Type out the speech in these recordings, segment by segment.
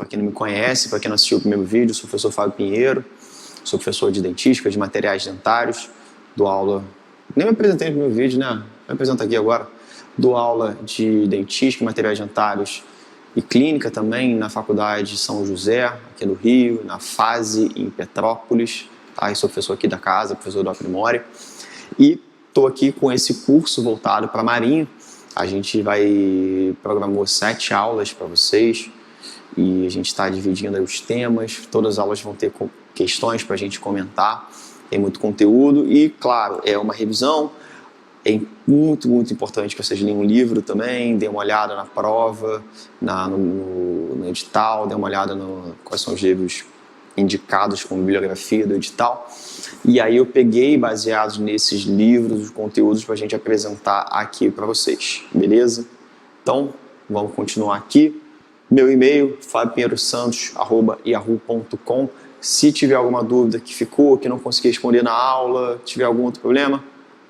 para quem não me conhece, para quem não assistiu o primeiro vídeo, sou o professor Fábio Pinheiro, sou professor de dentística, de materiais dentários, dou aula, nem me apresentei no primeiro vídeo, né? Me apresento aqui agora, dou aula de dentística, materiais dentários e clínica também na Faculdade de São José, aqui no Rio, na FASE, em Petrópolis, tá? Eu sou professor aqui da casa, professor do Aprimore, e estou aqui com esse curso voltado para marinho. A gente programou 7 aulas para vocês e a gente está dividindo aí os temas. Todas as aulas vão ter questões para a gente comentar, tem muito conteúdo e, claro, é uma revisão. É muito, muito importante que vocês leiam um livro também, dêem uma olhada na prova, no edital, dêem uma olhada quais são os livros indicados como bibliografia do edital. E aí eu peguei, baseados nesses livros, os conteúdos para a gente apresentar aqui para vocês, beleza? Então, vamos continuar aqui. Meu e-mail, fabpinheirosantos@yahoo.com. Se tiver alguma dúvida que ficou, que não consegui responder na aula, tiver algum outro problema,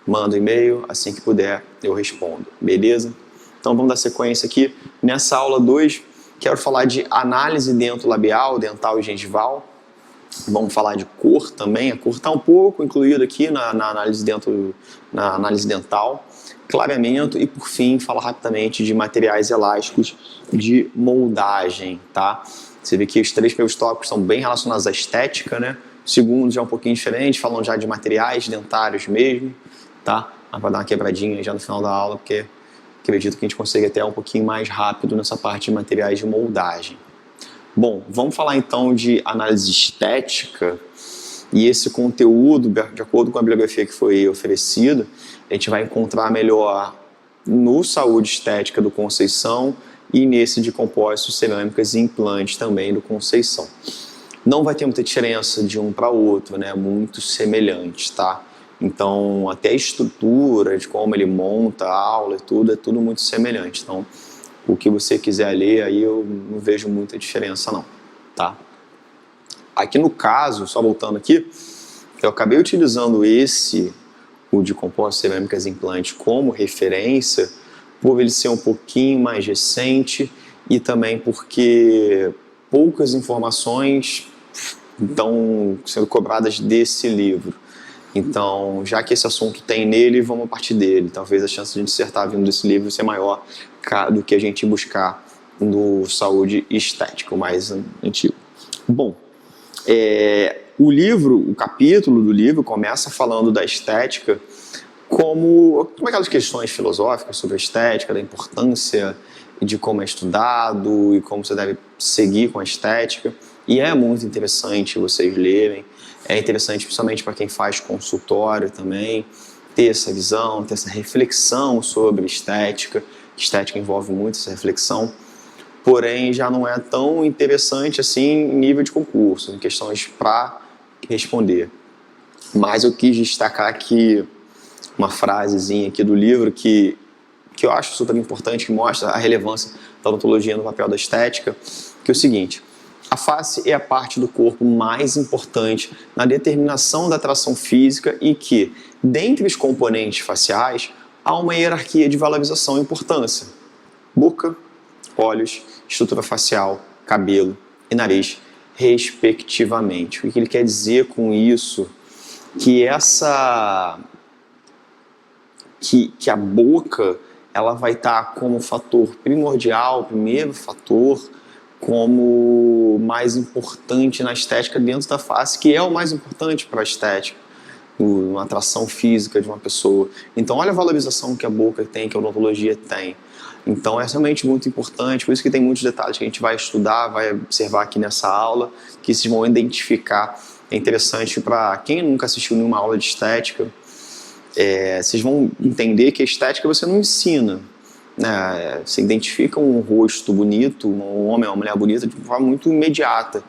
manda um e-mail, assim que puder eu respondo, beleza? Então vamos dar sequência aqui. Nessa aula 2, quero falar de análise dentolabial, dental e gengival. Vamos falar de cor também. A cor está um pouco incluída aqui na análise dental. Clareamento e, por fim, falar rapidamente de materiais elásticos de moldagem, tá? Você vê que os 3 primeiros tópicos são bem relacionados à estética, né? O segundo já é um pouquinho diferente, falam já de materiais dentários mesmo, tá? Mas vai dar uma quebradinha já no final da aula, porque acredito que a gente consiga até um pouquinho mais rápido nessa parte de materiais de moldagem. Bom, vamos falar então de análise estética, e esse conteúdo, de acordo com a bibliografia que foi oferecida, a gente vai encontrar melhor no Saúde Estética do Conceição e nesse de compósitos, cerâmicas e implantes também do Conceição. Não vai ter muita diferença de um para o outro, né? Muito semelhantes, tá? Então, até a estrutura de como ele monta a aula e tudo, é tudo muito semelhante. Então, o que você quiser ler, aí eu não vejo muita diferença não, tá? Aqui no caso, só voltando aqui, eu acabei utilizando o de compósitos, cerâmicas e implantes como referência, por ele ser um pouquinho mais recente e também porque poucas informações estão sendo cobradas desse livro. Então, já que esse assunto tem nele, vamos a partir dele. Talvez a chance de a gente acertar vindo desse livro ser maior do que a gente buscar no Saúde Estética, o mais antigo. Bom, o capítulo do livro começa falando da estética como aquelas questões filosóficas sobre a estética, da importância de como é estudado e como você deve seguir com a estética. E é muito interessante vocês lerem. É interessante, principalmente para quem faz consultório também, ter essa visão, ter essa reflexão sobre estética. Estética envolve muito essa reflexão, porém já não é tão interessante assim em nível de concurso, em questões para responder. Mas eu quis destacar aqui uma frasezinha aqui do livro que eu acho super importante, que mostra a relevância da odontologia no papel da estética, que é o seguinte: a face é a parte do corpo mais importante na determinação da atração física e que, dentre os componentes faciais, há uma hierarquia de valorização e importância. Boca, olhos, estrutura facial, cabelo e nariz, respectivamente. O que ele quer dizer com isso? Que a boca ela vai estar como fator primordial, primeiro fator, como mais importante na estética dentro da face, que é o mais importante para a estética, uma atração física de uma pessoa. Então olha a valorização que a boca tem, que a odontologia tem. Então é realmente muito importante, por isso que tem muitos detalhes que a gente vai estudar, vai observar aqui nessa aula, que vocês vão identificar. É interessante para quem nunca assistiu nenhuma aula de estética, vocês vão entender que a estética você não ensina, né? Você identifica um rosto bonito, um homem ou uma mulher bonita de forma muito imediata.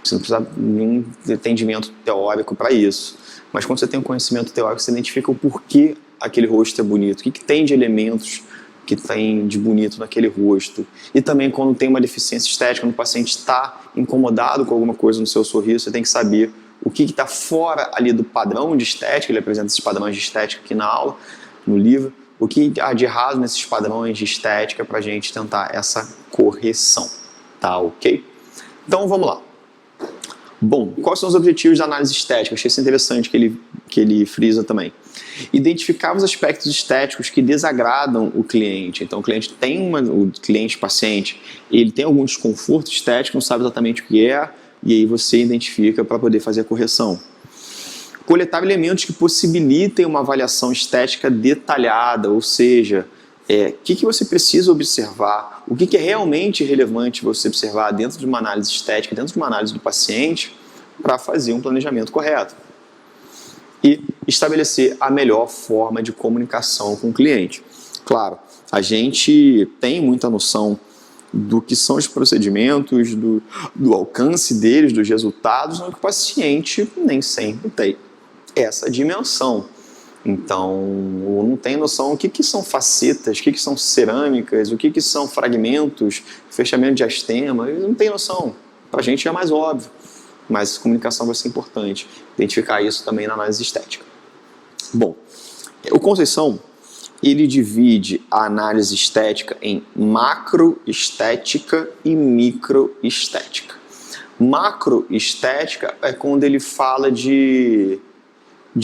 Você não precisa de nenhum entendimento teórico para isso. Mas quando você tem um conhecimento teórico, você identifica o porquê aquele rosto é bonito, o que tem de elementos que tem de bonito naquele rosto. E também quando tem uma deficiência estética, quando o paciente está incomodado com alguma coisa no seu sorriso, você tem que saber o que está fora ali do padrão de estética. Ele apresenta esses padrões de estética aqui na aula, no livro. O que há de errado nesses padrões de estética para a gente tentar essa correção, tá ok? Então vamos lá. Bom, quais são os objetivos da análise estética? Achei isso interessante que ele frisa também. Identificar os aspectos estéticos que desagradam o cliente. Então o cliente o cliente paciente, ele tem algum desconforto estético, não sabe exatamente o que é, e aí você identifica para poder fazer a correção. Coletar elementos que possibilitem uma avaliação estética detalhada, ou seja, o que você precisa observar, o que é realmente relevante você observar dentro de uma análise estética, dentro de uma análise do paciente, para fazer um planejamento correto. E estabelecer a melhor forma de comunicação com o cliente. Claro, a gente tem muita noção do que são os procedimentos, do alcance deles, dos resultados, mas o paciente nem sempre tem essa dimensão. Então, não tem noção o que são facetas, o que são cerâmicas, o que são fragmentos, fechamento de astema, ele não tem noção. Para a gente é mais óbvio, mas comunicação vai ser importante. Identificar isso também na análise estética. Bom, o Conceição, ele divide a análise estética em macroestética e microestética. Macroestética é quando ele fala de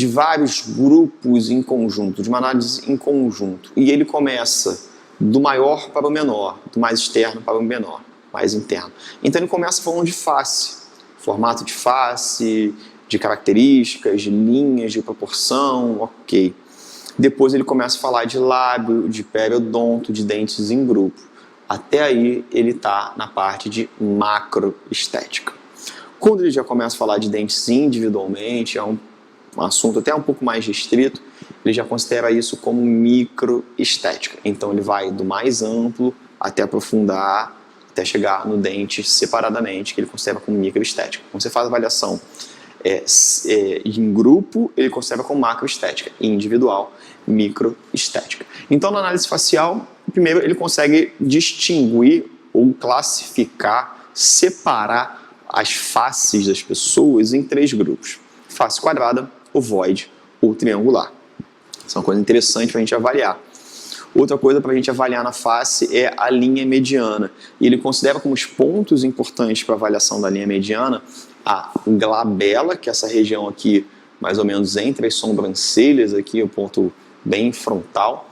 vários grupos em conjunto, de uma análise em conjunto. E ele começa do maior para o menor, do mais externo para o menor, mais interno. Então ele começa falando de face, formato de face, de características, de linhas, de proporção, ok. Depois ele começa a falar de lábio, de periodonto, de dentes em grupo. Até aí ele está na parte de macroestética. Quando ele já começa a falar de dentes individualmente, é um assunto até um pouco mais restrito, ele já considera isso como microestética. Então ele vai do mais amplo até aprofundar, até chegar no dente separadamente, que ele considera como microestética. Quando você faz a avaliação em grupo, ele considera como macroestética, e individual, microestética. Então na análise facial, primeiro ele consegue distinguir ou classificar, separar as faces das pessoas em 3 grupos: face quadrada, ovoide ou triangular. Isso é uma coisa interessante para a gente avaliar. Outra coisa para a gente avaliar na face é a linha mediana. E ele considera como os pontos importantes para a avaliação da linha mediana a glabela, que é essa região aqui, mais ou menos entre as sobrancelhas, aqui o ponto bem frontal,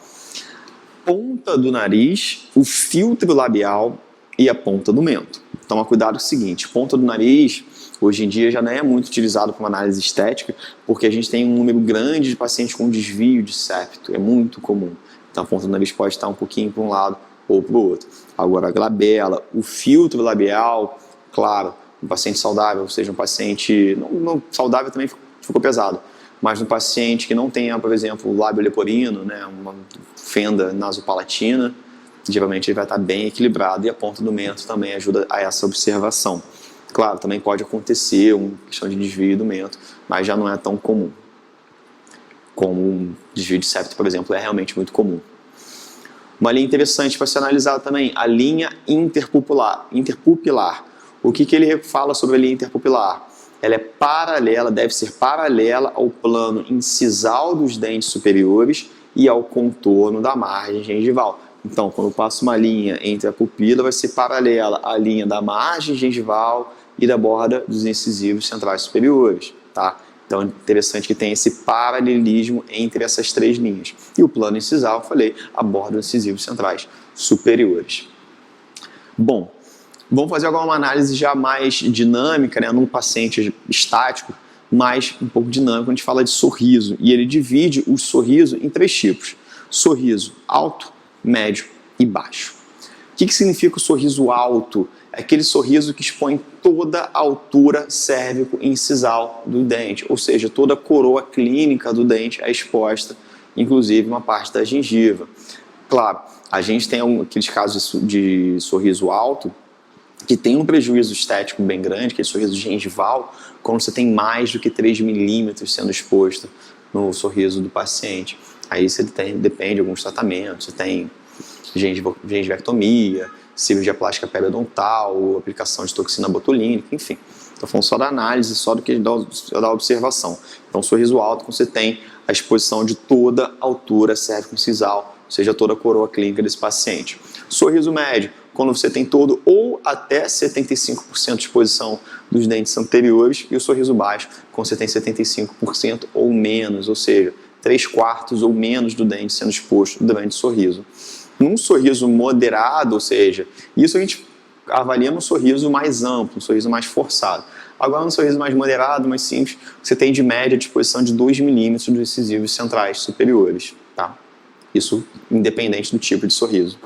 ponta do nariz, o filtro labial e a ponta do mento. Toma cuidado com o seguinte: ponta do nariz hoje em dia já não é muito utilizado para uma análise estética, porque a gente tem um número grande de pacientes com desvio de septo, é muito comum. Então a ponta do nariz pode estar um pouquinho para um lado ou para o outro. Agora a glabela, o filtro labial, claro, um paciente saudável, ou seja, um paciente não saudável também ficou pesado, mas um paciente que não tenha, por exemplo, o lábio leporino, né, uma fenda nasopalatina, geralmente ele vai estar bem equilibrado, e a ponta do mento também ajuda a essa observação. Claro, também pode acontecer uma questão de desvio do mento, mas já não é tão comum. Como um desvio de septo, por exemplo, é realmente muito comum. Uma linha interessante para ser analisada também, a linha interpupilar. O que ele fala sobre a linha interpupilar? Ela é paralela, deve ser paralela ao plano incisal dos dentes superiores e ao contorno da margem gengival. Então, quando eu passo uma linha entre a pupila, vai ser paralela à linha da margem gengival e da borda dos incisivos centrais superiores, tá? Então é interessante que tem esse paralelismo entre essas 3 linhas. E o plano incisal, eu falei, a borda dos incisivos centrais superiores. Bom, vamos fazer agora uma análise já mais dinâmica, né, num paciente estático, mas um pouco dinâmico, a gente fala de sorriso. E ele divide o sorriso em 3 tipos: sorriso alto, médio e baixo. O que significa o sorriso alto? É aquele sorriso que expõe toda a altura cérvico-incisal do dente, ou seja, toda a coroa clínica do dente é exposta, inclusive uma parte da gengiva. Claro, a gente tem aqueles casos de sorriso alto que tem um prejuízo estético bem grande, aquele sorriso gengival, quando você tem mais do que 3 milímetros sendo exposto no sorriso do paciente. Aí você depende de alguns tratamentos, você tem gengivectomia, cirurgia plástica periodontal, aplicação de toxina botulínica, enfim. Estou falando só da análise, só da observação. Então, sorriso alto, você tem a exposição de toda a altura cérvico-incisal seja toda a coroa clínica desse paciente. Sorriso médio, quando você tem todo ou até 75% de exposição dos dentes anteriores, e o sorriso baixo, quando você tem 75% ou menos, ou seja, 3/4 ou menos do dente sendo exposto durante o sorriso. Num sorriso moderado, ou seja, isso a gente avalia no sorriso mais amplo, um sorriso mais forçado. Agora, no sorriso mais moderado, mais simples, você tem de média de exposição de 2 milímetros dos incisivos centrais superiores. Tá? Isso independente do tipo de sorriso.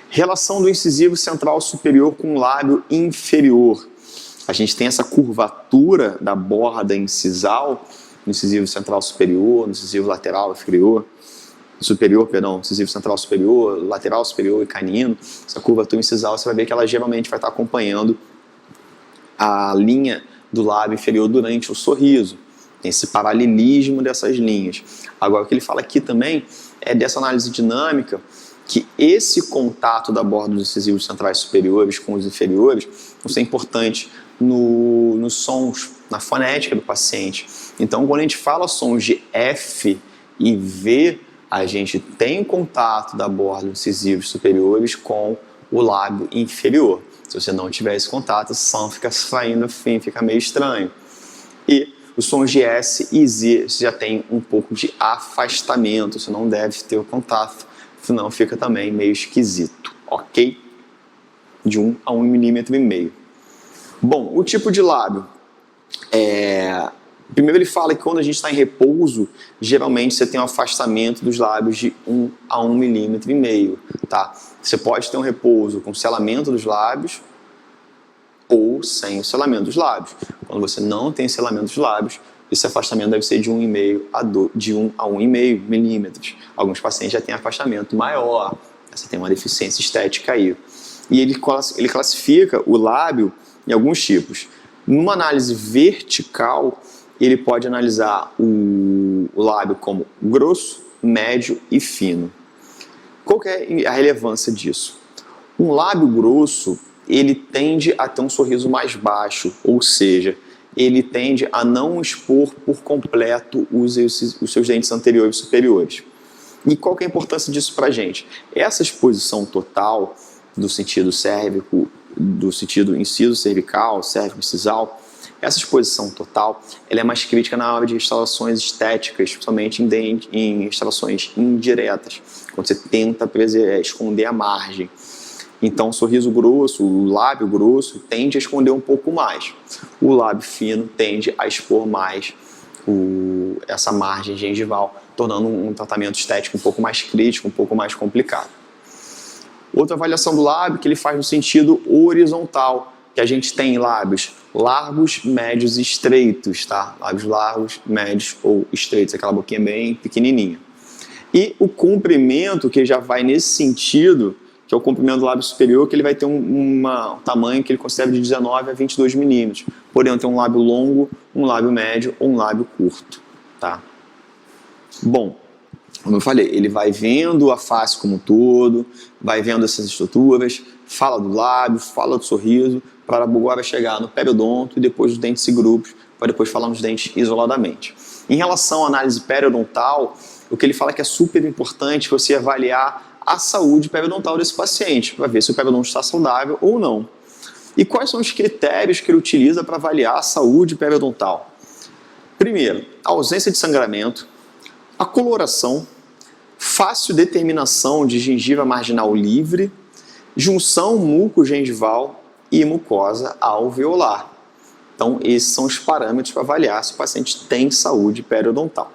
Relação do incisivo central superior com o lábio inferior. A gente tem essa curvatura da borda incisal, no incisivo central superior, no incisivo lateral inferior, incisivo central superior, lateral superior e canino. Essa curvatura incisal, você vai ver que ela geralmente vai estar acompanhando a linha do lábio inferior durante o sorriso. Tem esse paralelismo dessas linhas. Agora, o que ele fala aqui também é dessa análise dinâmica, que esse contato da borda dos incisivos centrais superiores com os inferiores vai ser importante nos sons, na fonética do paciente. Então, quando a gente fala sons de F e V, a gente tem o contato da borda dos incisivos superiores com o lábio inferior. Se você não tiver esse contato, o som fica saindo fim, fica meio estranho. E os sons de S e Z, você já tem um pouco de afastamento, você não deve ter o contato, senão fica também meio esquisito, ok? De 1 a 1,5 milímetro. Bom, o tipo de lábio. Primeiro ele fala que quando a gente está em repouso, geralmente você tem um afastamento dos lábios de 1 a 1,5 milímetro. Tá? Você pode ter um repouso com selamento dos lábios ou sem o selamento dos lábios. Quando você não tem selamento dos lábios, esse afastamento deve ser de 1 a 1,5 milímetros. Alguns pacientes já têm afastamento maior, você tem uma deficiência estética aí. E ele classifica o lábio em alguns tipos. Numa análise vertical, ele pode analisar o lábio como grosso, médio e fino. Qual que é a relevância disso? Um lábio grosso, ele tende a ter um sorriso mais baixo, ou seja, ele tende a não expor por completo os seus dentes anteriores e superiores. E qual que é a importância disso para a gente? Essa exposição total do sentido cérvico, do sentido inciso cervical, cérvico incisal, essa exposição total ela é mais crítica na hora de restaurações estéticas, principalmente em restaurações indiretas, quando você tenta esconder a margem. Então, o sorriso grosso, o lábio grosso, tende a esconder um pouco mais. O lábio fino tende a expor mais essa margem gengival, tornando um tratamento estético um pouco mais crítico, um pouco mais complicado. Outra avaliação do lábio que ele faz no sentido horizontal, que a gente tem lábios largos, médios e estreitos, tá? Lábios largos, médios ou estreitos, aquela boquinha bem pequenininha. E o comprimento, que já vai nesse sentido, que é o comprimento do lábio superior, que ele vai ter um tamanho que ele considera de 19 a 22 milímetros. Podendo ter um lábio longo, um lábio médio ou um lábio curto, tá? Bom, como eu falei, ele vai vendo a face como um todo, vai vendo essas estruturas, fala do lábio, fala do sorriso, para agora chegar no periodonto e depois os dentes e grupos, para depois falar nos dentes isoladamente. Em relação à análise periodontal, o que ele fala é que é super importante você avaliar a saúde periodontal desse paciente, para ver se o periodonto está saudável ou não. E quais são os critérios que ele utiliza para avaliar a saúde periodontal? Primeiro, a ausência de sangramento, a coloração, fácil determinação de gengiva marginal livre, junção muco-gengival e mucosa alveolar. Então, esses são os parâmetros para avaliar se o paciente tem saúde periodontal.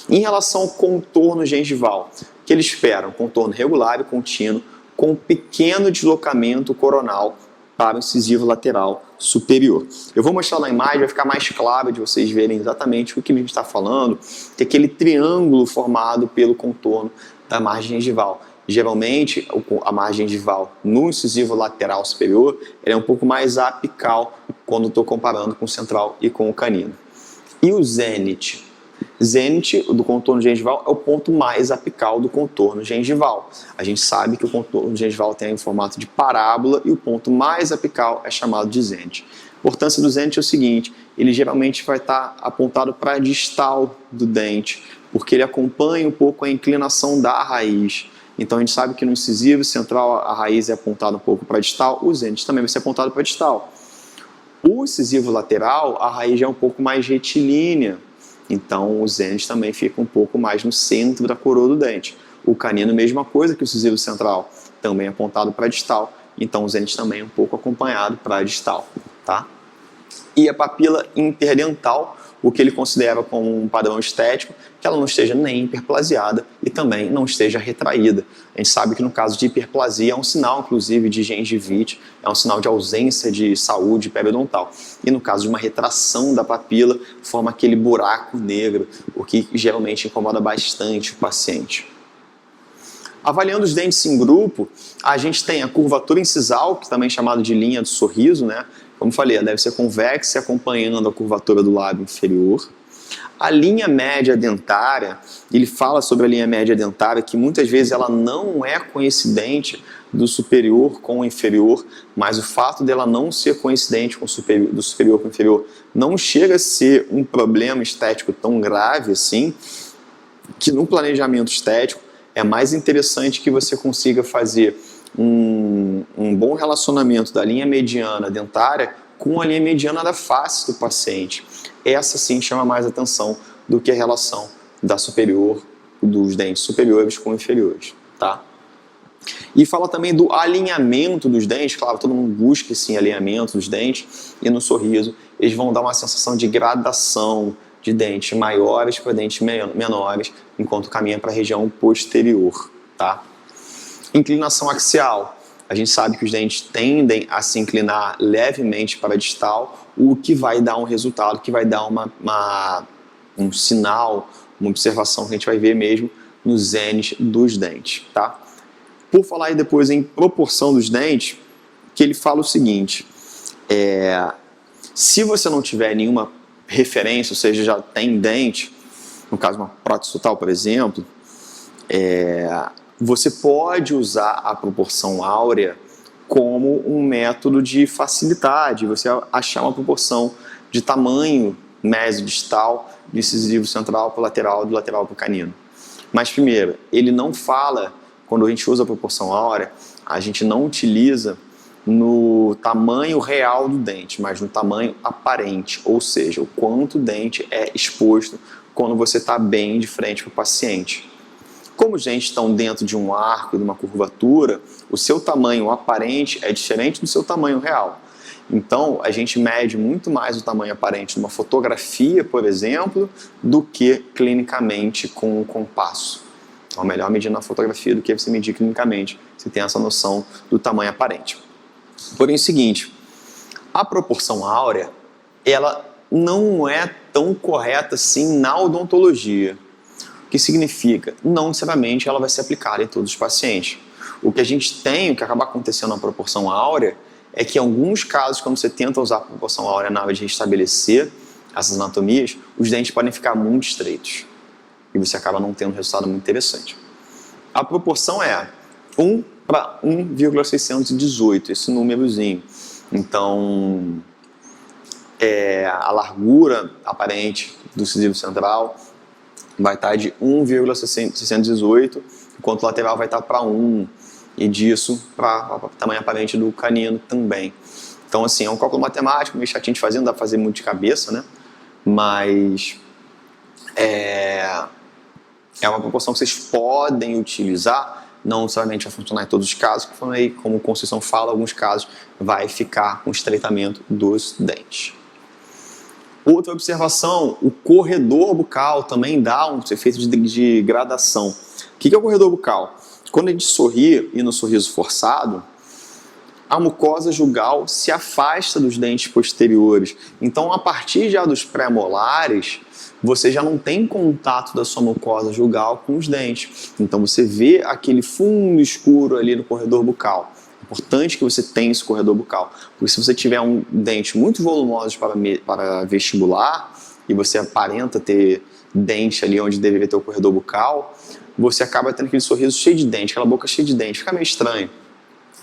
Em relação ao contorno gengival, o que ele espera? Um contorno regular e contínuo, com um pequeno deslocamento coronal para o incisivo lateral superior. Eu vou mostrar na imagem, vai ficar mais claro de vocês verem exatamente o que a gente está falando, que é aquele triângulo formado pelo contorno da margem gengival. Geralmente, a margem gengival no incisivo lateral superior é um pouco mais apical quando estou comparando com o central e com o canino. E o zênite? Zênite do contorno gengival é o ponto mais apical do contorno gengival. A gente sabe que o contorno gengival tem um formato de parábola e o ponto mais apical é chamado de zênite. A importância do zênite é o seguinte, ele geralmente vai estar apontado para a distal do dente, porque ele acompanha um pouco a inclinação da raiz. Então a gente sabe que no incisivo central a raiz é apontada um pouco para a distal, o zênite também vai ser apontado para a distal. O incisivo lateral, a raiz já é um pouco mais retilínea, então o zênite também fica um pouco mais no centro da coroa do dente. O canino, mesma coisa que o incisivo central, também apontado para a distal, então o zênite também é um pouco acompanhado para a distal, tá? E a papila interdental, o que ele considera como um padrão estético, que ela não esteja nem hiperplasiada e também não esteja retraída. A gente sabe que no caso de hiperplasia é um sinal, inclusive, de gengivite, é um sinal de ausência de saúde periodontal. E no caso de uma retração da papila, forma aquele buraco negro, o que geralmente incomoda bastante o paciente. Avaliando os dentes em grupo, a gente tem a curvatura incisal, que também é chamada de linha do sorriso, né? Como falei, ela deve ser convexa acompanhando a curvatura do lábio inferior. A linha média dentária, ele fala sobre a linha média dentária que muitas vezes ela não é coincidente do superior com o inferior, mas o fato dela não ser coincidente com o superior, do superior com o inferior não chega a ser um problema estético tão grave assim, que no planejamento estético é mais interessante que você consiga fazer um bom relacionamento da linha mediana dentária com a linha mediana da face do paciente. Essa sim chama mais atenção do que a relação da superior, dos dentes superiores com inferiores, tá? E fala também do alinhamento dos dentes, claro, todo mundo busca esse alinhamento dos dentes, e no sorriso eles vão dar uma sensação de gradação de dentes maiores para dentes menores, enquanto caminha para a região posterior, tá? Inclinação axial. A gente sabe que os dentes tendem a se inclinar levemente para a distal, o que vai dar um resultado, que vai dar um sinal, uma observação que a gente vai ver mesmo no zênite dos dentes, tá? Por falar aí depois em proporção dos dentes, que ele fala o seguinte, se você não tiver nenhuma referência, ou seja, já tem dente, no caso uma prótese total, por exemplo, você pode usar a proporção áurea como um método de facilitar, de você achar uma proporção de tamanho mesodistal, do incisivo central para o lateral, do lateral para o canino. Mas primeiro, ele não fala, quando a gente usa a proporção áurea, a gente não utiliza no tamanho real do dente, mas no tamanho aparente, ou seja, o quanto o dente é exposto quando você está bem de frente para o paciente. Como os dentes estão dentro de um arco, de uma curvatura, o seu tamanho aparente é diferente do seu tamanho real. Então, a gente mede muito mais o tamanho aparente de uma fotografia, por exemplo, do que clinicamente com um compasso. Então, é melhor medir na fotografia do que você medir clinicamente, você tem essa noção do tamanho aparente. Porém, é o seguinte, a proporção áurea, ela não é tão correta assim na odontologia. O que significa? Não necessariamente ela vai ser aplicada em todos os pacientes. O que a gente tem, o que acaba acontecendo na proporção áurea, é que em alguns casos, quando você tenta usar a proporção áurea na hora de restabelecer essas anatomias, os dentes podem ficar muito estreitos. E você acaba não tendo um resultado muito interessante. A proporção é 1 para 1,618, esse númerozinho. Então, a largura aparente do incisivo central vai estar de 1,618, enquanto o lateral vai estar para 1, e disso para o tamanho aparente do canino também. Então, assim, é um cálculo matemático, meio chatinho de fazer, não dá para fazer muito de cabeça, né? Mas é uma proporção que vocês podem utilizar, não necessariamente vai funcionar em todos os casos, como o Conceição fala, alguns casos vai ficar com estreitamento dos dentes. Outra observação, o corredor bucal também dá um efeito de gradação. O que é o corredor bucal? Quando a gente sorri e no sorriso forçado, a mucosa jugal se afasta dos dentes posteriores. Então, a partir já dos pré-molares, você já não tem contato da sua mucosa jugal com os dentes. Então, você vê aquele fundo escuro ali no corredor bucal. É importante que você tenha esse corredor bucal, porque se você tiver um dente muito volumoso para vestibular e você aparenta ter dente ali onde deveria ter o corredor bucal, você acaba tendo aquele sorriso cheio de dente, aquela boca cheia de dente, fica meio estranho.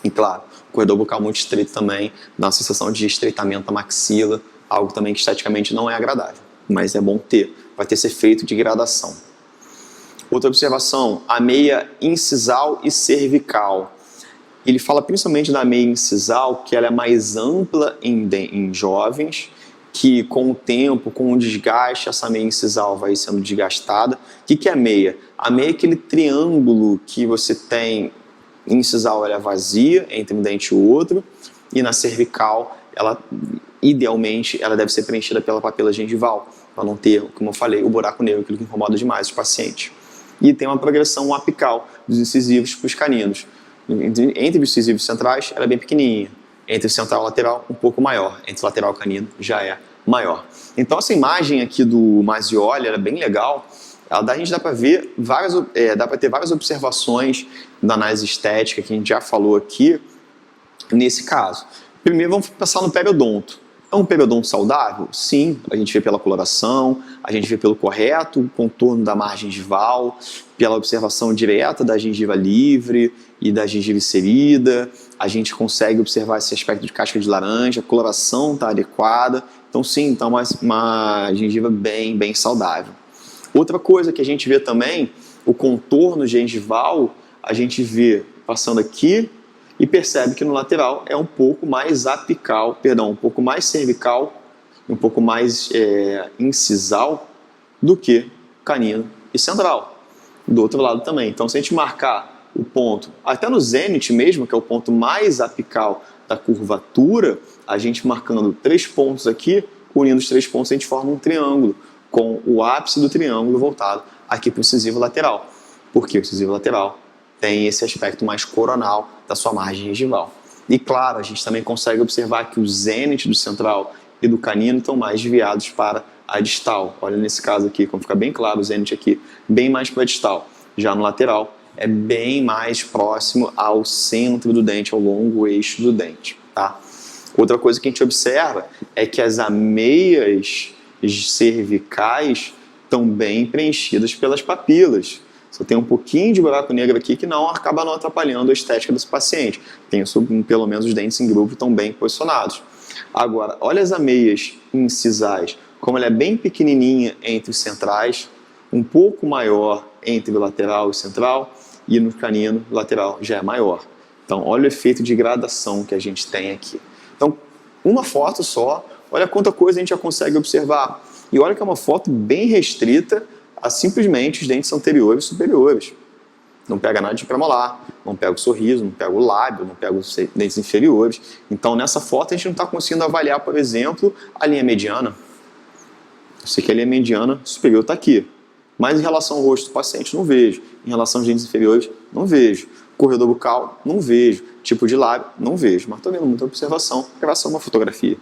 E claro, o corredor bucal muito estreito também dá uma sensação de estreitamento da maxila, algo também que esteticamente não é agradável, mas é bom ter, vai ter esse efeito de gradação. Outra observação, a meia incisal e cervical. Ele fala principalmente da meia incisal, que ela é mais ampla em jovens, que com o tempo, com o desgaste, essa meia incisal vai sendo desgastada. O que é a meia? A meia é aquele triângulo que você tem, incisal ela é vazia entre um dente e o outro, e na cervical, ela, idealmente, ela deve ser preenchida pela papila gengival, para não ter, como eu falei, o buraco negro, aquilo que incomoda demais os pacientes. E tem uma progressão apical dos incisivos para os caninos. Entre os incisivos centrais, ela é bem pequenininha. Entre central e lateral, um pouco maior. Entre lateral e canino, já é maior. Então, essa imagem aqui do Mazzoli, ela é bem legal. A gente dá para ver dá para ter várias observações da análise estética que a gente já falou aqui nesse caso. Primeiro, vamos pensar no periodonto. É um periodonto saudável? Sim, a gente vê pela coloração, a gente vê pelo correto contorno da margem gengival, pela observação direta da gengiva livre e da gengiva inserida, a gente consegue observar esse aspecto de casca de laranja, a coloração está adequada, então sim, está uma gengiva bem saudável. Outra coisa que a gente vê também, o contorno gengival, a gente vê passando aqui, e percebe que no lateral é um pouco mais apical, um pouco mais cervical, um pouco mais incisal do que canino e central. Do outro lado também. Então, se a gente marcar o ponto, até no zênite mesmo, que é o ponto mais apical da curvatura, a gente marcando 3 pontos aqui, unindo os 3 pontos, a gente forma um triângulo, com o ápice do triângulo voltado aqui para o incisivo lateral. Por que o incisivo lateral tem esse aspecto mais coronal da sua margem gengival. E claro, a gente também consegue observar que o zênite do central e do canino estão mais desviados para a distal. Olha nesse caso aqui, como fica bem claro, o zênite aqui bem mais para a distal. Já no lateral é bem mais próximo ao centro do dente, ao longo eixo do dente. Tá? Outra coisa que a gente observa é que as ameias cervicais estão bem preenchidas pelas papilas. Só tem um pouquinho de buraco negro aqui que acaba não atrapalhando a estética desse paciente. Tem pelo menos os dentes em grupo estão bem posicionados. Agora, olha as ameias incisais, como ela é bem pequenininha entre os centrais, um pouco maior entre o lateral e o central, e no canino, o lateral já é maior. Então, olha o efeito de gradação que a gente tem aqui. Então, uma foto só, olha quanta coisa a gente já consegue observar. E olha que é uma foto bem restrita a simplesmente os dentes anteriores e superiores. Não pega nada de premolar, não pega o sorriso, não pega o lábio, não pega os dentes inferiores. Então, nessa foto, a gente não está conseguindo avaliar, por exemplo, a linha mediana. Eu sei que a linha mediana superior está aqui. Mas em relação ao rosto do paciente, não vejo. Em relação aos dentes inferiores, não vejo. Corredor bucal, não vejo. Tipo de lábio, não vejo. Mas estou vendo muita observação, gravação, uma fotografia.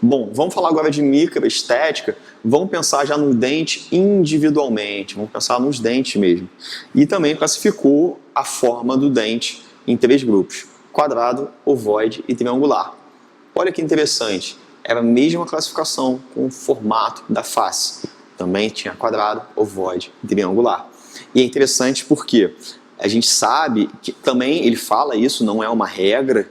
Bom, vamos falar agora de microestética. Vamos pensar já no dente individualmente, vamos pensar nos dentes mesmo. E também classificou a forma do dente em 3 grupos: quadrado, ovoide e triangular. Olha que interessante, era a mesma classificação com o formato da face. Também tinha quadrado, ovoide e triangular. E é interessante porque a gente sabe que também ele fala isso, não é uma regra,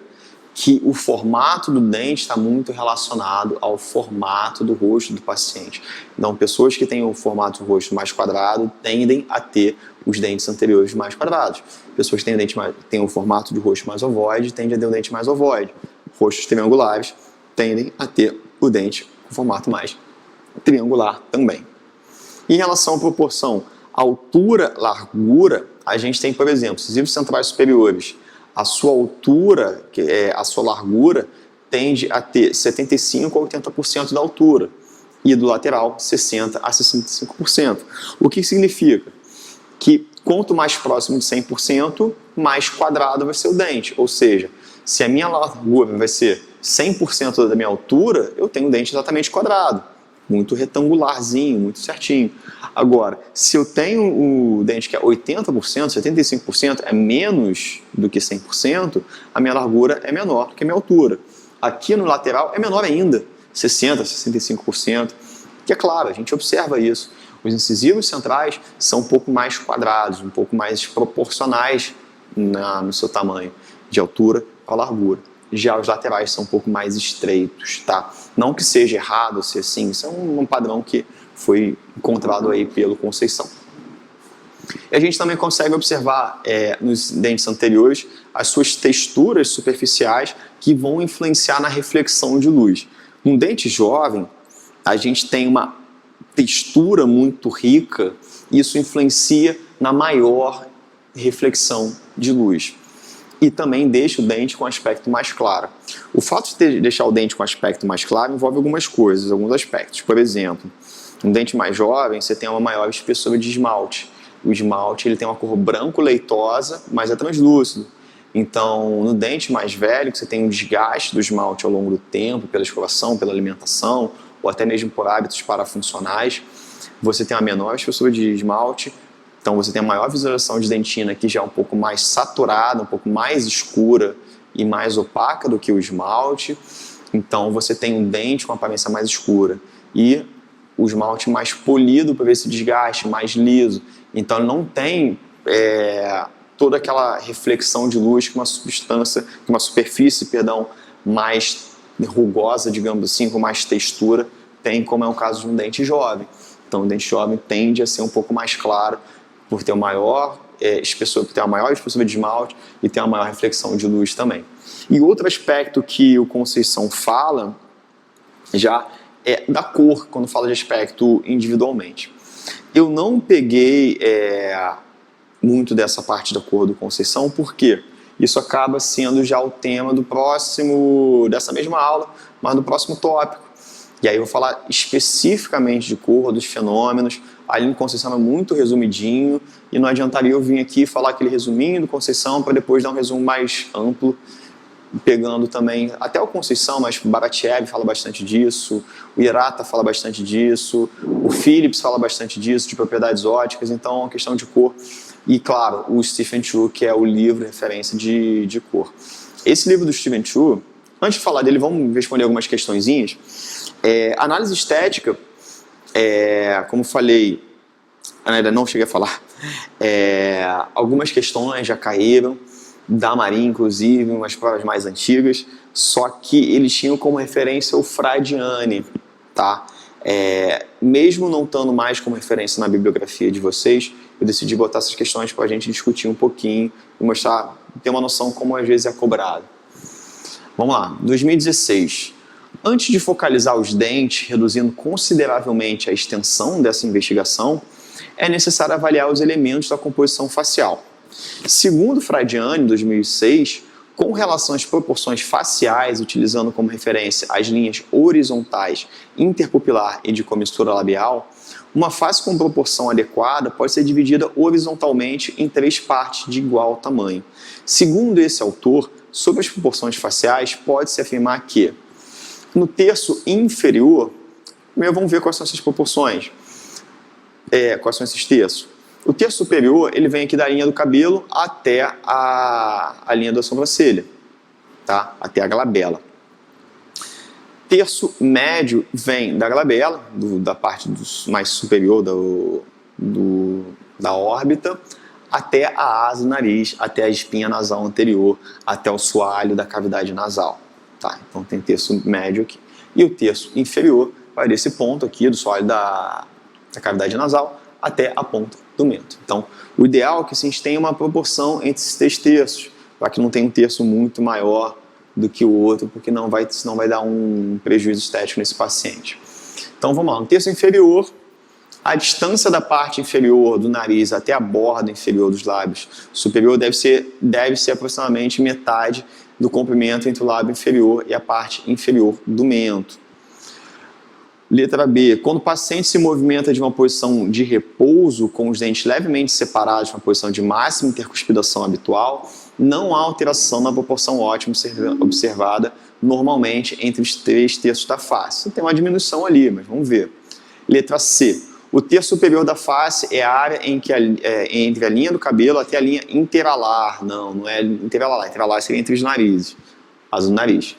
que o formato do dente está muito relacionado ao formato do rosto do paciente. Então, pessoas que têm o formato do rosto mais quadrado tendem a ter os dentes anteriores mais quadrados. Pessoas que têm o formato do rosto mais ovoide tendem a ter o dente mais ovoide. Rostos triangulares tendem a ter o dente com formato mais triangular também. Em relação à proporção altura-largura, a gente tem, por exemplo, incisivos centrais superiores. A sua altura, a sua largura, tende a ter 75% a 80% da altura. E do lateral, 60% a 65%. O que significa? Que quanto mais próximo de 100%, mais quadrado vai ser o dente. Ou seja, se a minha largura vai ser 100% da minha altura, eu tenho um dente exatamente quadrado. Muito retangularzinho, muito certinho. Agora, se eu tenho o dente que é 80%, 75%, é menos do que 100%, a minha largura é menor do que a minha altura. Aqui no lateral é menor ainda, 60%, 65%, que é claro, a gente observa isso. Os incisivos centrais são um pouco mais quadrados, um pouco mais proporcionais no seu tamanho, de altura para largura. Já os laterais são um pouco mais estreitos, tá? Não que seja errado ser assim, isso é um padrão que foi encontrado aí pelo Conceição. E a gente também consegue observar nos dentes anteriores as suas texturas superficiais que vão influenciar na reflexão de luz. No dente jovem, a gente tem uma textura muito rica e isso influencia na maior reflexão de luz. E também deixa o dente com aspecto mais claro. O fato de deixar o dente com aspecto mais claro envolve algumas coisas, alguns aspectos. Por exemplo, um dente mais jovem, você tem uma maior espessura de esmalte. O esmalte ele tem uma cor branco-leitosa, mas é translúcido. Então, no dente mais velho, que você tem um desgaste do esmalte ao longo do tempo, pela escovação, pela alimentação, ou até mesmo por hábitos parafuncionais, você tem uma menor espessura de esmalte, então você tem a maior visualização de dentina que já é um pouco mais saturada, um pouco mais escura e mais opaca do que o esmalte. Então você tem um dente com aparência mais escura e o esmalte mais polido para ver esse desgaste, mais liso. Então ele não tem toda aquela reflexão de luz que uma superfície, mais rugosa, digamos assim, com mais textura, tem, como é o caso de um dente jovem. Então o dente jovem tende a ser um pouco mais claro por ter uma maior espessura de esmalte e ter uma maior reflexão de luz também. E outro aspecto que o Conceição fala já é da cor, quando fala de aspecto individualmente. Eu não peguei muito dessa parte da cor do Conceição, porque isso acaba sendo já o tema dessa mesma aula, mas do próximo tópico. E aí eu vou falar especificamente de cor, dos fenômenos. Ali no Conceição é muito resumidinho, e não adiantaria eu vir aqui falar aquele resuminho do Conceição para depois dar um resumo mais amplo, pegando também até o Conceição, mas Baratiev fala bastante disso, o Hirata fala bastante disso, o Phillips fala bastante disso, de propriedades ópticas. Então é uma questão de cor. E claro, o Stephen Chu, que é o livro referência de cor. Esse livro do Stephen Chu, antes de falar dele, vamos responder algumas questõezinhas. Análise estética, como falei, ainda não cheguei a falar, algumas questões já caíram, da Marinha, inclusive, umas provas mais antigas, só que eles tinham como referência o Fradiani, tá? Mesmo não estando mais como referência na bibliografia de vocês, eu decidi botar essas questões para a gente discutir um pouquinho e mostrar, ter uma noção como às vezes é cobrado. Vamos lá, 2016. Antes de focalizar os dentes, reduzindo consideravelmente a extensão dessa investigação, é necessário avaliar os elementos da composição facial. Segundo Fradiani, em 2006, com relação às proporções faciais, utilizando como referência as linhas horizontais interpupilar e de comissura labial, uma face com proporção adequada pode ser dividida horizontalmente em 3 partes de igual tamanho. Segundo esse autor, sobre as proporções faciais, pode-se afirmar que no terço inferior, primeiro vamos ver quais são essas proporções, quais são esses terços. O terço superior, ele vem aqui da linha do cabelo até a linha da sobrancelha, tá? Até a glabela. Terço médio vem da glabela, da parte mais superior da órbita, até a asa do nariz, até a espinha nasal anterior, até o soalho da cavidade nasal. Tá? Então tem terço médio aqui. E o terço inferior vai desse ponto aqui, do soalho da cavidade nasal, até a ponta do mento. Então, o ideal é que a gente tenha uma proporção entre esses 3 terços, para que não tenha um terço muito maior do que o outro, porque senão vai dar um prejuízo estético nesse paciente. Então, vamos lá. No terço inferior, a distância da parte inferior do nariz até a borda inferior dos lábios superior deve ser aproximadamente metade do comprimento entre o lábio inferior e a parte inferior do mento. Letra B. Quando o paciente se movimenta de uma posição de repouso, com os dentes levemente separados de uma posição de máxima intercuspidação habitual, não há alteração na proporção ótima observada normalmente entre os 3 terços da face. Tem uma diminuição ali, mas vamos ver. Letra C. O terço superior da face é a área entre a linha do cabelo até a linha interalar. Não é interalar. Interalar seria entre os narizes, asa do nariz.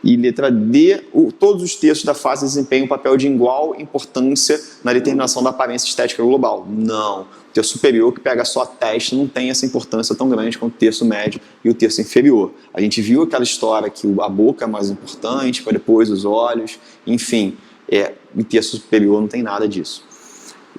E letra D, todos os terços da face desempenham um papel de igual importância na determinação da aparência estética global. Não. O terço superior, que pega só a testa, não tem essa importância tão grande quanto o terço médio e o terço inferior. A gente viu aquela história que a boca é mais importante, para depois os olhos, enfim. O terço superior não tem nada disso.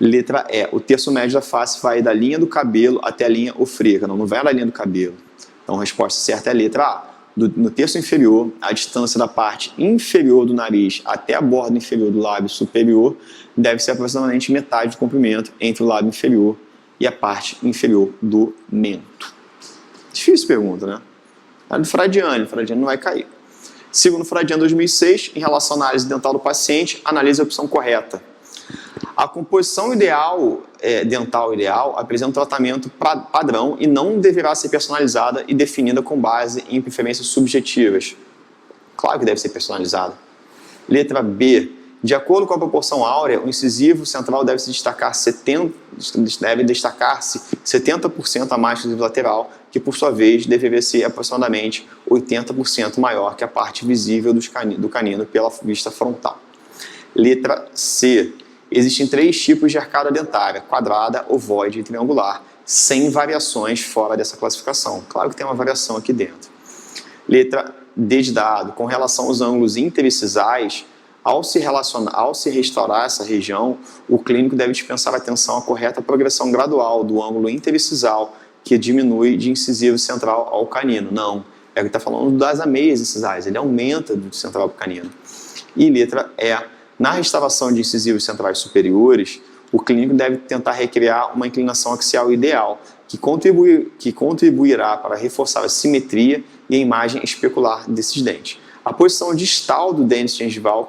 Letra E, o terço médio da face vai da linha do cabelo até a linha ofríaca. Não vai da linha do cabelo. Então a resposta certa é a letra A. No terço inferior, a distância da parte inferior do nariz até a borda inferior do lábio superior deve ser aproximadamente metade do comprimento entre o lábio inferior e a parte inferior do mento. Difícil pergunta, né? A do Fradiani não vai cair. Segundo Fradiani, 2006, em relação à análise dental do paciente, analise a opção correta. A composição dental ideal apresenta um tratamento padrão e não deverá ser personalizada e definida com base em preferências subjetivas. Claro que deve ser personalizada. Letra B. De acordo com a proporção áurea, o incisivo central deve destacar-se 70% a mais que o incisivo lateral, que por sua vez deveria ser aproximadamente 80% maior que a parte visível do canino pela vista frontal. Letra C. Existem 3 tipos de arcada dentária, quadrada, ovoide e triangular, sem variações fora dessa classificação. Claro que tem uma variação aqui dentro. Letra D de dado, com relação aos ângulos interincisais, ao se restaurar essa região, o clínico deve dispensar atenção à correta progressão gradual do ângulo interincisal, que diminui de incisivo central ao canino. Não, é o que está falando das ameias incisais, ele aumenta do central para o canino. E letra E. Na restauração de incisivos centrais superiores, o clínico deve tentar recriar uma inclinação axial ideal, que contribuirá para reforçar a simetria e a imagem especular desses dentes. A posição distal do dente gengival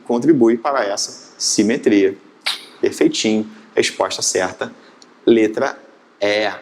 contribui para essa simetria. Perfeitinho. Resposta certa, letra E.